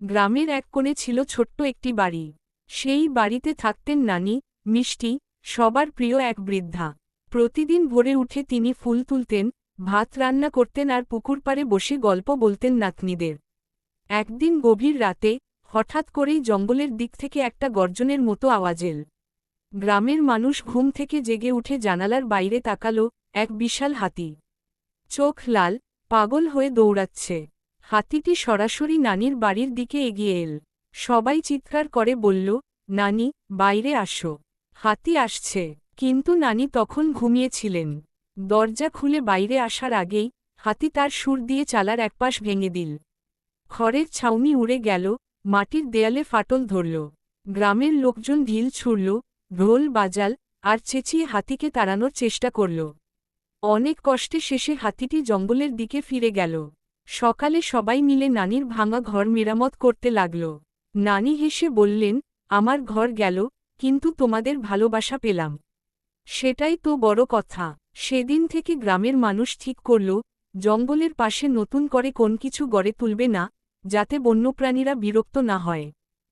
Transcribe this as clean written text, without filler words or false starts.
গ্রামের এক কোণে ছিল ছোট্ট একটি বাড়ি। সেই বাড়িতে থাকতেন নানি, মিষ্টি, সবার প্রিয় এক বৃদ্ধা। প্রতিদিন ভোরে উঠে তিনি ফুল তুলতেন, ভাত রান্না করতেন আর পুকুর পাড়ে বসে গল্প বলতেন নাতনিদের। একদিন গভীর রাতে হঠাৎ করেই জঙ্গলের দিক থেকে একটা গর্জনের মতো আওয়াজ এল। গ্রামের মানুষ ঘুম থেকে জেগে উঠে জানালার বাইরে তাকালো, এক বিশাল হাতি। চোখ লাল, পাগল হয়ে দৌড়াচ্ছে। হাতিটি সরাসরি নানির বাড়ির দিকে এগিয়ে এল। সবাই চিৎকার করে বলল, নানি, বাইরে আসো, হাতি আসছে। কিন্তু নানি তখন ঘুমিয়েছিলেন। দরজা খুলে বাইরে আসার আগেই হাতি তার সুর দিয়ে চালার একপাশ ভেঙে দিল। খড়ের ছাউনি উড়ে গেল, মাটির দেয়ালে ফাটল ধরল। গ্রামের লোকজন ঢিল ছুড়ল, ঢোল বাজাল, আর চেঁচিয়ে হাতিকে তাড়ানোর চেষ্টা করল। অনেক কষ্টে শেষে হাতিটি জঙ্গলের দিকে ফিরে গেল। সকালে সবাই মিলে নানির ভাঙা ঘর মেরামত করতে লাগল। নানি হেসে বললেন, আমার ঘর গেল, কিন্তু তোমাদের ভালোবাসা পেলাম। সেটাই তো বড় কথা। সেদিন থেকে গ্রামের মানুষ ঠিক করল, জঙ্গলের পাশে নতুন করে কোন কিছু গড়ে তুলবে না, যাতে বন্যপ্রাণীরা বিরক্ত না হয়।